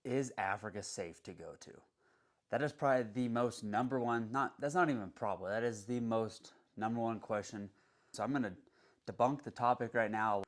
Is Africa safe to go to? That is probably the most number one, that's not even probably, that is the most number one question. So I'm going to debunk the topic right now.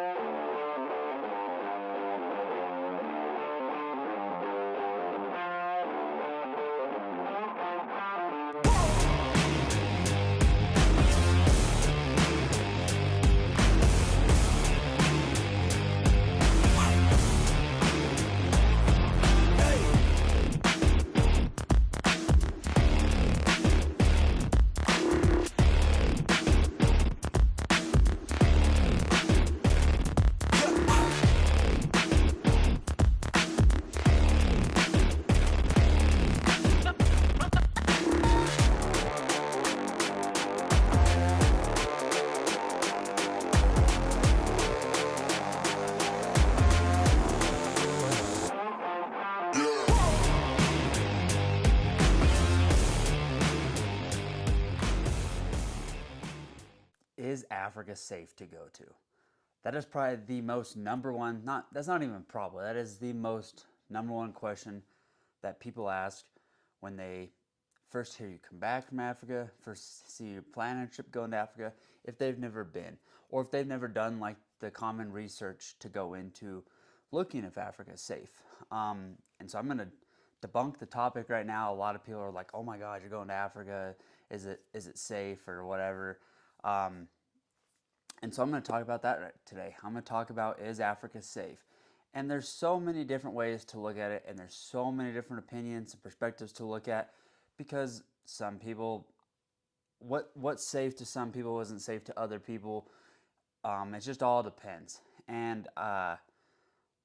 Is Africa safe to go to? That is probably the most number one, that's not even probably, that is the most number one question that people ask when they first hear you come back from Africa, first see you planning a trip going to Africa, if they've never been, or if they've never done like the common research to go into looking if Africa is safe. And so I'm going to debunk the topic right now. A lot of people are like, "Oh my God, you're going to Africa? Is it safe or whatever?" Um, and so I'm going to talk about that today. I'm going to talk about, is Africa safe? And there's so many different ways to look at it, and there's so many different opinions and perspectives to look at, because some people, what's safe to some people isn't safe to other people. It just all depends. And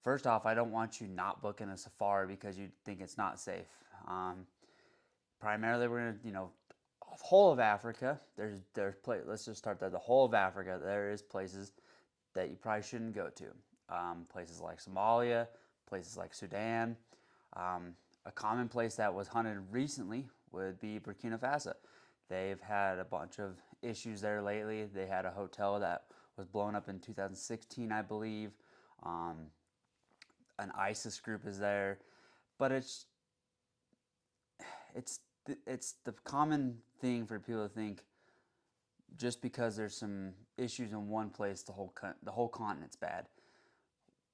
first off, I don't want you not booking a safari because you think it's not safe. Primarily, we're gonna, whole of Africa. Let's just start there. The whole of Africa, there is places that you probably shouldn't go to. Places like Somalia, places like Sudan. A common place that was hunted recently would be Burkina Faso. They've had a bunch of issues there lately. They had a hotel that was blown up in 2016, I believe. Um, an ISIS group is there, but it's it's the common thing for people to think just because there's some issues in one place, the whole continent's bad.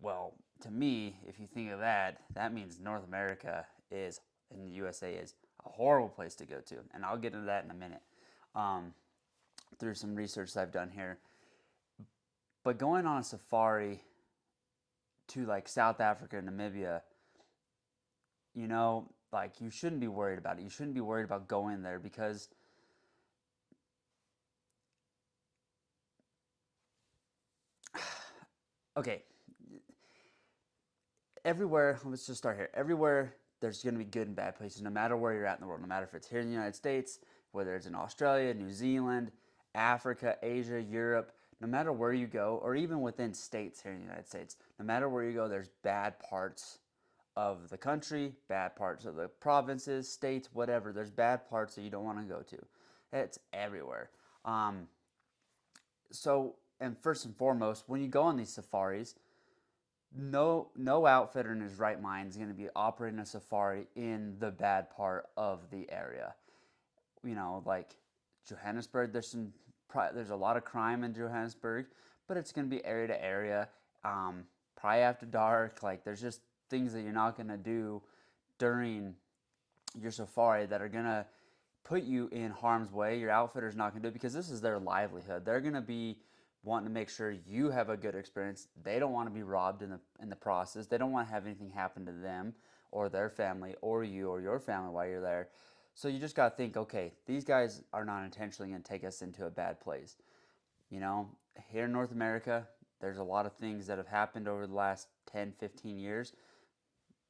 Well, to me, if you think of that, that means North America is, and the USA is, a horrible place to go to, and I'll get into that in a minute. Um, Through some research that I've done here, but going on a safari to like South Africa and Namibia, like you shouldn't be worried about it. You shouldn't be worried about going there because okay, everywhere, let's just start here. Everywhere there's going to be good and bad places, no matter where you're at in the world, no matter if it's here in the United States, whether it's in Australia, New Zealand, Africa, Asia, Europe, no matter where you go, or even within states here in the United States, no matter where you go, there's bad parts of the country, bad parts of the provinces, states, whatever. There's bad parts that you don't want to go to. It's everywhere. Um, and first and foremost, when you go on these safaris, no outfitter in his right mind is going to be operating a safari in the bad part of the area. Like Johannesburg, there's a lot of crime in Johannesburg, but it's going to be area to area. Probably after dark, like there's just things that you're not going to do during your safari that are going to put you in harm's way. Your outfitter's not going to do it because this is their livelihood. They're going to be wanting to make sure you have a good experience. They don't want to be robbed in the process. They don't want to have anything happen to them or their family or you or your family while you're there. So you just got to think, okay, these guys are not intentionally going to take us into a bad place. You know, here in North America, there's a lot of things that have happened over the last 10, 15 years.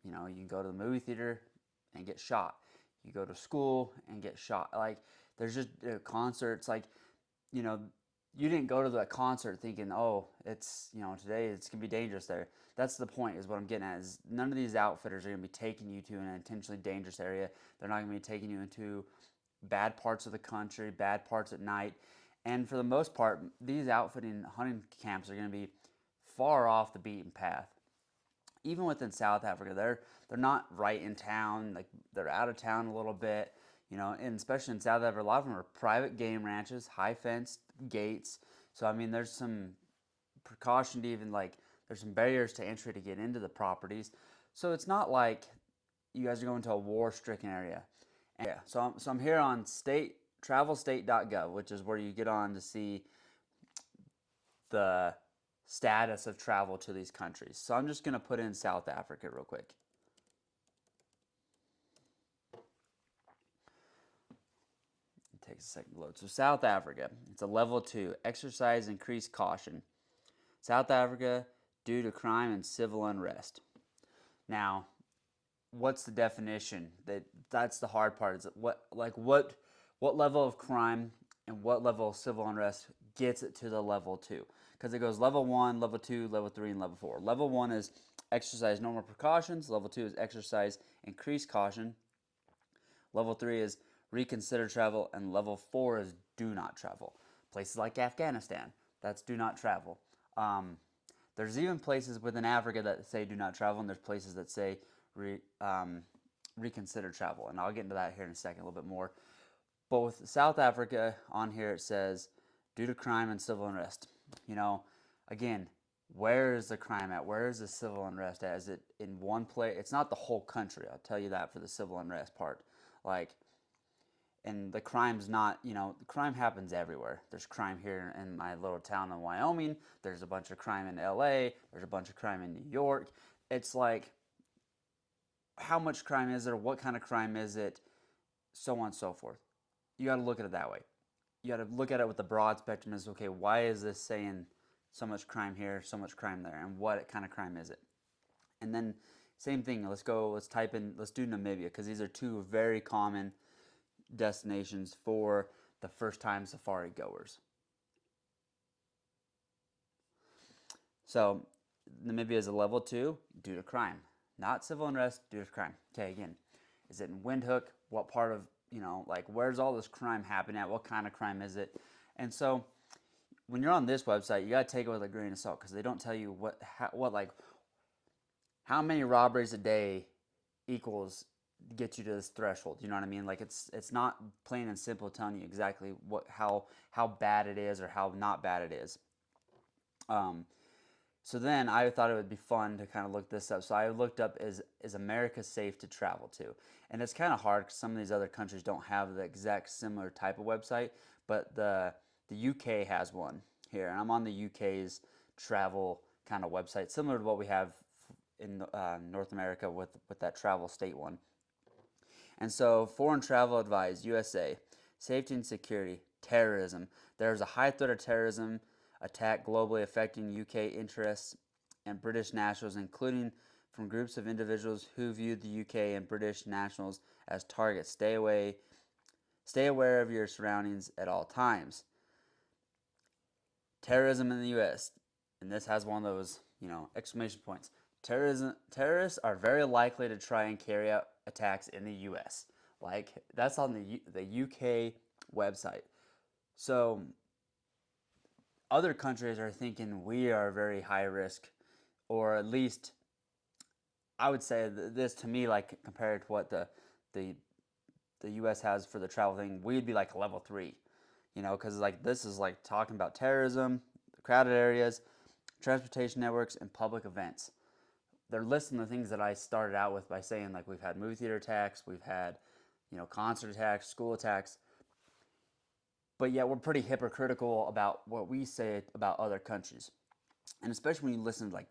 You can go to the movie theater and get shot. You go to school and get shot. Like, there's just concerts. Like, you know, you didn't go to the concert thinking, oh, today it's going to be dangerous there. That's the point, is what I'm getting at, is none of these outfitters are going to be taking you to an intentionally dangerous area. They're not going to be taking you into bad parts of the country, bad parts at night. And for the most part, these outfitting hunting camps are going to be far off the beaten path. even within South Africa, they're not right in town. Like they're out of town a little bit, and especially in South Africa, a lot of them are private game ranches, high fenced gates. So I mean, there's some precaution to even like there's some barriers to entry to get into the properties. So it's not like you guys are going to a war-stricken area. And yeah, so I'm here on travelstate.gov, which is where you get on to see the status of travel to these countries. So I'm just going to put in South Africa real quick. It takes a second to load. So South Africa, it's a level 2, exercise increased caution. South Africa due to crime and civil unrest. Now, what's the definition? That's the hard part. Is what level of crime and what level of civil unrest gets it to the level 2? Because it goes level 1, level 2, level 3, and level 4. Level 1 is exercise normal precautions. Level 2 is exercise increased caution. Level 3 is reconsider travel, and level 4 is do not travel. Places like Afghanistan, that's do not travel. There's even places within Africa that say do not travel, and there's places that say reconsider travel. And I'll get into that here in a second, a little bit more. But with South Africa, on here it says due to crime and civil unrest. Again, where is the crime at? Where is the civil unrest at? Is it in one place? It's not the whole country, I'll tell you that for the civil unrest part. And the crime's not, the crime happens everywhere. There's crime here in my little town in Wyoming. There's a bunch of crime in LA. There's a bunch of crime in New York. It's like, how much crime is there? What kind of crime is it? So on and so forth. You got to look at it that way. You got to look at it with the broad spectrum as, okay, why is this saying so much crime here, so much crime there, and what kind of crime is it? And then same thing, let's do Namibia, because these are two very common destinations for the first time safari goers. So Namibia is a level 2 due to crime, not civil unrest, due to crime. Okay, again, is it in Windhoek? What part of, where's all this crime happening at? What kind of crime is it? And so when you're on this website, you got to take it with a grain of salt, because they don't tell you how many robberies a day equals get you to this threshold. You know what I mean? Like it's not plain and simple telling you exactly how bad it is or how not bad it is. So then I thought it would be fun to kind of look this up. So I looked up, is America safe to travel to? And it's kind of hard because some of these other countries don't have the exact similar type of website, but the UK has one here, and I'm on the UK's travel kind of website, similar to what we have in North America with that travel state one. And so, foreign travel advised, USA, safety and security, terrorism. There's a high threat of terrorism attack globally affecting UK interests and British nationals, including from groups of individuals who view the UK and British nationals as targets. Stay aware of your surroundings at all times. Terrorism in the US, and this has one of those, exclamation points. Terrorists are very likely to try and carry out attacks in the U.S. Like, that's on the UK website. So other countries are thinking we are very high risk, or at least I would say this to me, like compared to what the U.S. has for the travel thing, we'd be like level 3, because this is like talking about terrorism, crowded areas, transportation networks, and public events. They're listing the things that I started out with by saying, like, we've had movie theater attacks, we've had, concert attacks, school attacks, but yet we're pretty hypocritical about what we say about other countries. And especially when you listen to, like,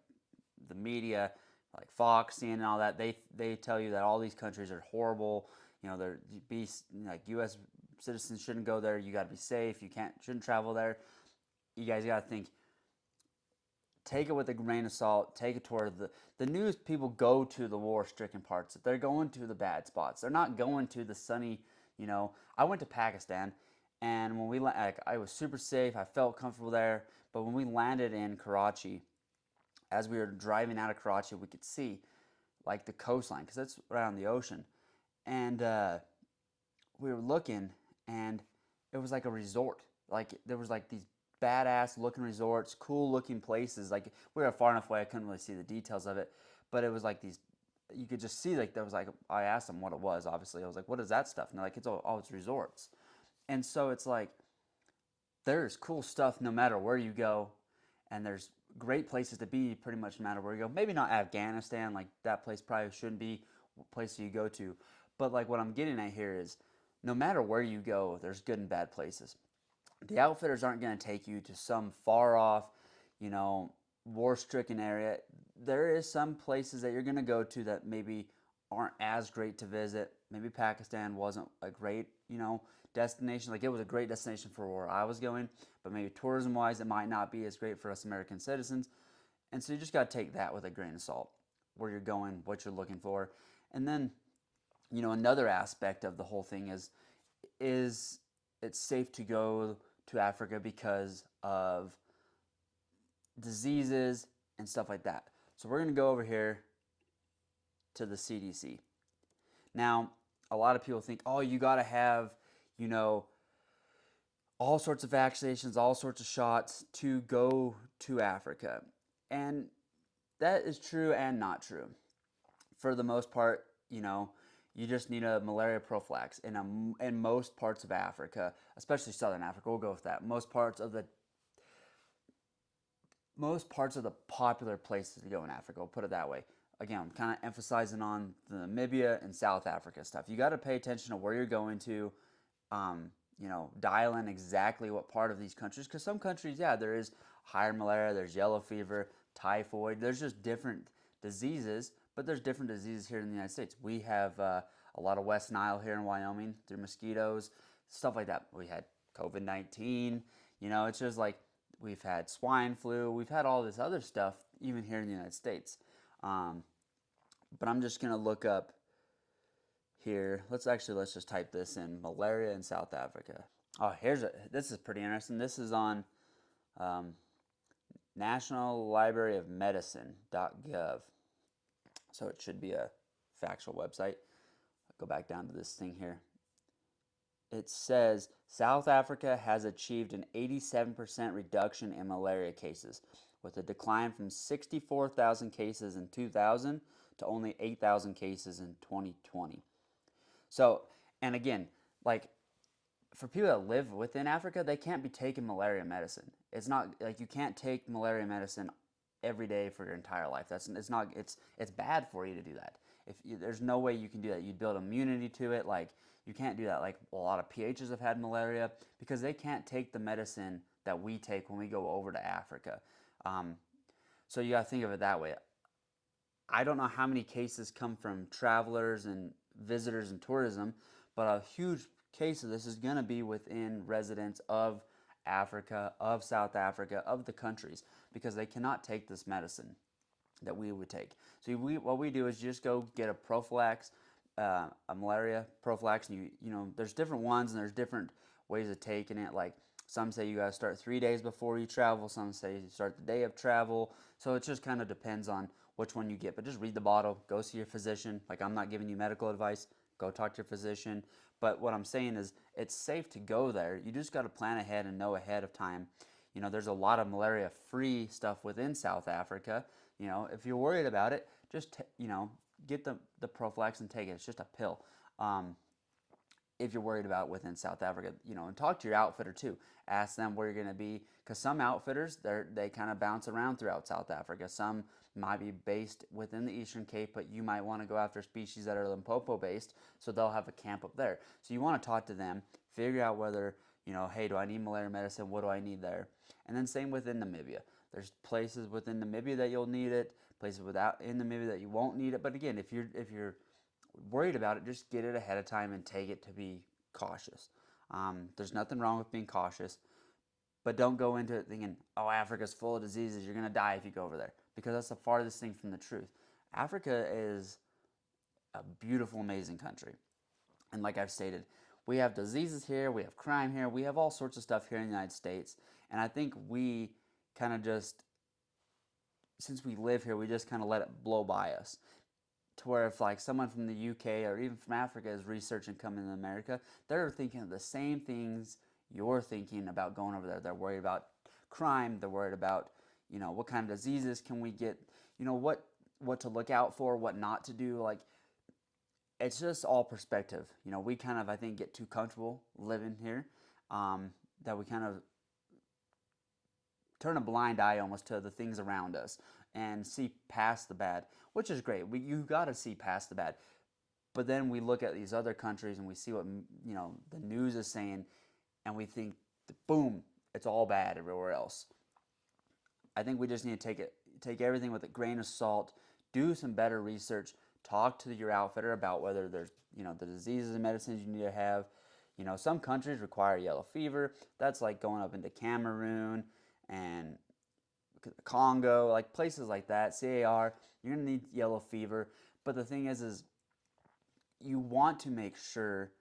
the media, like Fox, CNN, and all that, they tell you that all these countries are horrible, U.S. citizens shouldn't go there, you got to be safe, shouldn't travel there. You guys got to think, take it with a grain of salt. Take it toward the news. People go to the war-stricken parts. They're going to the bad spots. They're not going to the sunny. I went to Pakistan, and when I was super safe. I felt comfortable there. But when we landed in Karachi, as we were driving out of Karachi, we could see like the coastline, because that's right on the ocean, and we were looking, and it was like a resort. Like there was like these badass looking resorts, cool looking places. Like we were far enough away, I couldn't really see the details of it, but it was like these, you could just see like there was like, I asked them what it was, obviously. I was like, what is that stuff? And they're like, it's resorts. And so it's like, there's cool stuff no matter where you go, and there's great places to be pretty much no matter where you go. Maybe not Afghanistan, like that place probably shouldn't be a place you go to. But like what I'm getting at here is no matter where you go, there's good and bad places. The outfitters aren't going to take you to some far off, you know, war stricken area. There is some places that you're going to go to that maybe aren't as great to visit. Maybe Pakistan wasn't a great, destination. Like it was a great destination for where I was going, but maybe tourism wise, it might not be as great for us American citizens. And so you just got to take that with a grain of salt, where you're going, what you're looking for. And then, another aspect of the whole thing is it's safe to go to Africa because of diseases and stuff like that. So we're going to go over here to the CDC. Now, a lot of people think, oh, you got to have, all sorts of vaccinations, all sorts of shots to go to Africa. And that is true and not true. For the most part, you just need a malaria prophylax in most parts of Africa, especially southern Africa. We'll go with that. Most parts of the popular places to go in Africa. We'll put it that way. Again, I'm kind of emphasizing on the Namibia and South Africa stuff. You got to pay attention to where you're going to. Dial in exactly what part of these countries, because some countries, yeah, there is higher malaria, there's yellow fever, typhoid, there's just different diseases, but there's different diseases here in the United States. We have a lot of West Nile here in Wyoming through mosquitoes, stuff like that. We had COVID-19, it's just like we've had swine flu, we've had all this other stuff even here in the United States. But I'm just going to look up here. Let's just type this in: malaria in South Africa. Oh, this is pretty interesting. This is on National Library of Medicine.gov. So it should be a factual website. I'll go back down to this thing here. It says South Africa has achieved an 87% reduction in malaria cases, with a decline from 64,000 cases in 2000 to only 8,000 cases in 2020. So, and again, like for people that live within Africa, they can't be taking malaria medicine. It's not like you can't take malaria medicine every day for your entire life. It's bad for you to do that. There's no way you can do that. You'd build immunity to it. Like you can't do that. Like a lot of PHs have had malaria because they can't take the medicine that we take when we go over to Africa. So you got to think of it that way. I don't know how many cases come from travelers and visitors and tourism, but a huge case of this is going to be within residents of Africa, of South Africa, of the countries, because they cannot take this medicine that we would take. So what we do is just go get a prophylax, a malaria prophylax, and there's different ones and there's different ways of taking it. Like some say you got to start 3 days before you travel. Some say you start the day of travel. So it just kind of depends on which one you get. But just read the bottle, go see your physician. Like I'm not giving you medical advice. Go talk to your physician. But what I'm saying is it's safe to go there. You just got to plan ahead and know ahead of time. There's a lot of malaria-free stuff within South Africa. If you're worried about it, just get the prophylax and take it. It's just a pill. If you're worried about within South Africa, and talk to your outfitter too. Ask them where you're going to be, because some outfitters, they kind of bounce around throughout South Africa. Some might be based within the Eastern Cape, but you might want to go after species that are Limpopo based, so they'll have a camp up there. So you want to talk to them, figure out whether, hey, do I need malaria medicine? What do I need there? And then same within Namibia. There's places within Namibia that you'll need it, places in Namibia that you won't need it. But again, if you're worried about it, just get it ahead of time and take it to be cautious. There's nothing wrong with being cautious, but don't go into it thinking, oh, Africa's full of diseases, you're going to die if you go over there, because that's the farthest thing from the truth. Africa is a beautiful, amazing country. And like I've stated, we have diseases here, we have crime here, we have all sorts of stuff here in the United States. And I think we kind of just, since we live here, we just kind of let it blow by us. To where if like someone from the UK or even from Africa is researching coming to America, they're thinking of the same things you're thinking about going over there. They're worried about crime. They're worried about, what kind of diseases can we get? what to look out for, what not to do. Like, it's just all perspective. We kind of, I think, get too comfortable living here, that we kind of turn a blind eye almost to the things around us and see past the bad, which is great. You got to see past the bad. But then we look at these other countries and we see what the news is saying, and we think, boom, it's all bad everywhere else. I think we just need to take everything with a grain of salt, do some better research, talk to your outfitter about whether there's the diseases and medicines you need to have. Some countries require yellow fever. That's like going up into Cameroon and Congo, like places like that. CAR, you're gonna need yellow fever. But the thing is you want to make sure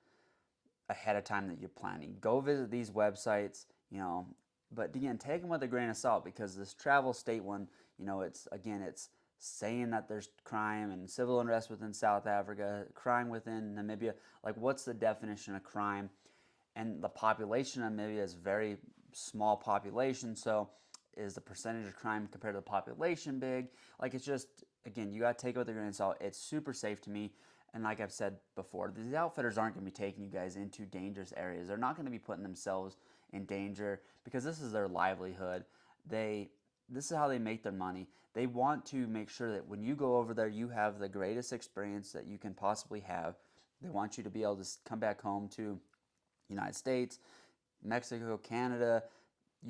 ahead of time that you're planning. Go visit these websites, but again, take them with a grain of salt, because this travel state one, it's saying that there's crime and civil unrest within South Africa, crime within Namibia. Like, what's the definition of crime? And the population of Namibia is very small population, so is the percentage of crime compared to the population big? Like, it's just, again, you got to take it with a grain of salt. It's super safe to me. And like I've said before, these outfitters aren't going to be taking you guys into dangerous areas. They're not going to be putting themselves in danger, because this is their livelihood. This is how they make their money. They want to make sure that when you go over there, you have the greatest experience that you can possibly have. They want you to be able to come back home to United States, Mexico, Canada,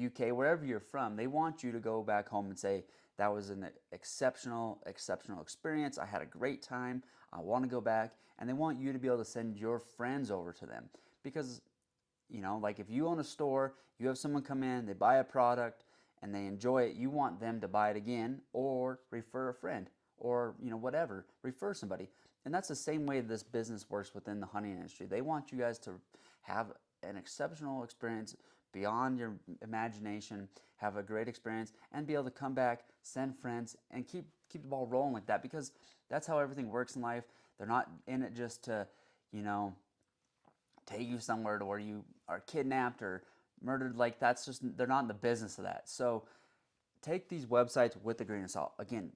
UK, wherever you're from. They want you to go back home and say, that was an exceptional experience. I had a great time. I want to go back. And they want you to be able to send your friends over to them. Because, like if you own a store, you have someone come in, they buy a product, and they enjoy it, you want them to buy it again or refer a friend or, whatever, refer somebody. And that's the same way this business works within the hunting industry. They want you guys to have an exceptional experience beyond your imagination, have a great experience, and be able to come back, send friends, and keep the ball rolling like that, because that's how everything works in life. They're not in it just to, take you somewhere to where you are kidnapped or murdered. Like, that's just, they're not in the business of that. So take these websites with a grain of salt. Again,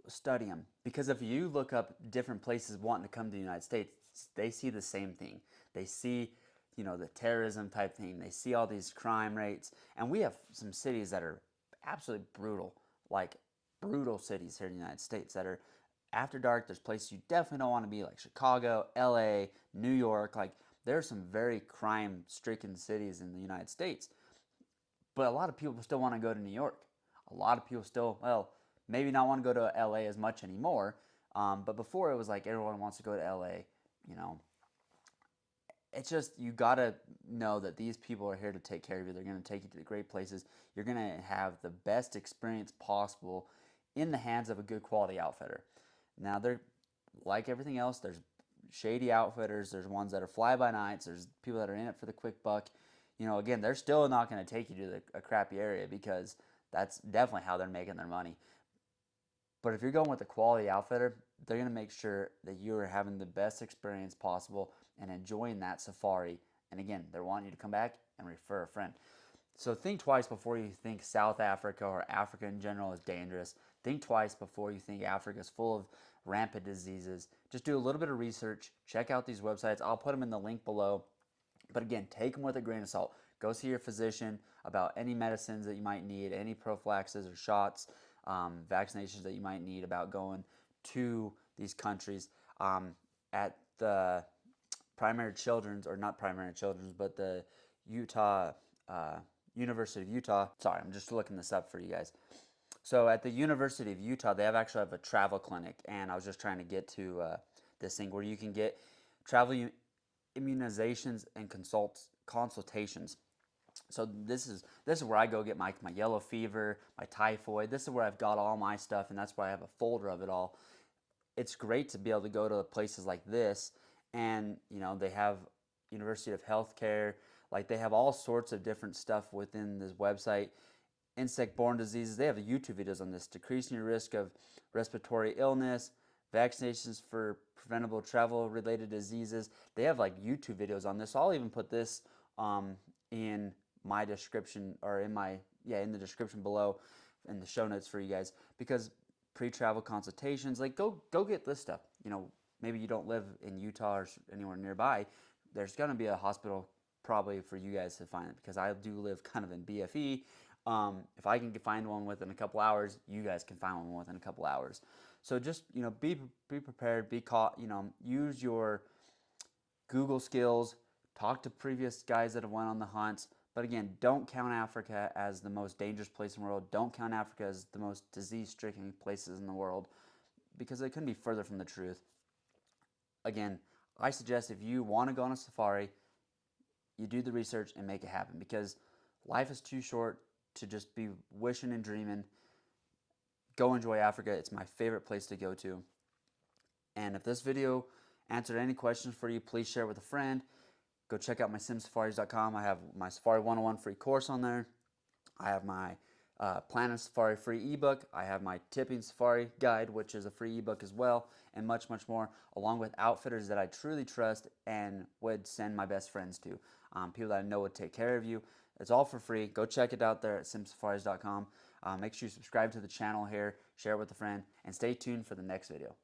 study them, because if you look up different places wanting to come to the United States, they see the same thing. They see the terrorism type thing. They see all these crime rates. And we have some cities that are absolutely brutal, like brutal cities here in the United States that are after dark. There's places you definitely don't want to be, like Chicago, LA, New York. Like, there are some very crime-stricken cities in the United States. But a lot of people still want to go to New York. A lot of people still, well, maybe not want to go to LA as much anymore. But before, it was like everyone wants to go to LA, It's just, you got to know that these people are here to take care of you. They're going to take you to the great places. You're going to have the best experience possible in the hands of a good quality outfitter. Now, they're like everything else. There's shady outfitters. There's ones that are fly-by-nights. There's people that are in it for the quick buck. Again, they're still not going to take you to a crappy area, because that's definitely how they're making their money. But if you're going with a quality outfitter, they're going to make sure that you are having the best experience possible and enjoying that safari. And again, they want you to come back and refer a friend. So think twice before you think South Africa or Africa in general is dangerous. Think twice before you think Africa is full of rampant diseases. Just do a little bit of research. Check out these websites. I'll put them in the link below. But again, take them with a grain of salt. Go see your physician about any medicines that you might need, any prophylaxis or shots, vaccinations that you might need about going to these countries. At the primary children's, or not primary children's, but the Utah, University of Utah. Sorry, I'm just looking this up for you guys. So at the University of Utah, they actually have a travel clinic, and I was just trying to get to this thing where you can get travel immunizations and consultations. So this is where I go get my yellow fever, my typhoid. This is where I've got all my stuff, and that's why I have a folder of it all. It's great to be able to go to places like this, and they have University of Healthcare. Like, they have all sorts of different stuff within this website. Insect-borne diseases. They have YouTube videos on this. Decreasing your risk of respiratory illness, vaccinations for preventable travel-related diseases. They have like YouTube videos on this. So I'll even put this in my description, or in the description below in the show notes for you guys, because pre-travel consultations. Like go get this stuff. You know, maybe you don't live in Utah or anywhere nearby. There's gonna be a hospital probably for you guys to find it, because I do live kind of in BFE. If I can find one within a couple hours, you guys can find one within a couple hours. So just, you know, be prepared, be caught. You know, use your Google skills, talk to previous guys that have went on the hunts. But again, don't count Africa as the most dangerous place in the world. Don't count Africa as the most disease-stricken places in the world, because it couldn't be further from the truth. Again, I suggest if you want to go on a safari, you do the research and make it happen, because life is too short to just be wishing and dreaming. Go enjoy Africa. It's my favorite place to go to. And if this video answered any questions for you, please share it with a friend. Go check out my simsafaris.com. I have my Safari 101 free course on there. I have my Plan a Safari free ebook. I have my Tipping Safari guide, which is a free ebook as well, and much, much more, along with outfitters that I truly trust and would send my best friends to. People that I know would take care of you. It's all for free. Go check it out there at simsafaris.com. Make sure you subscribe to the channel here, share it with a friend, and stay tuned for the next video.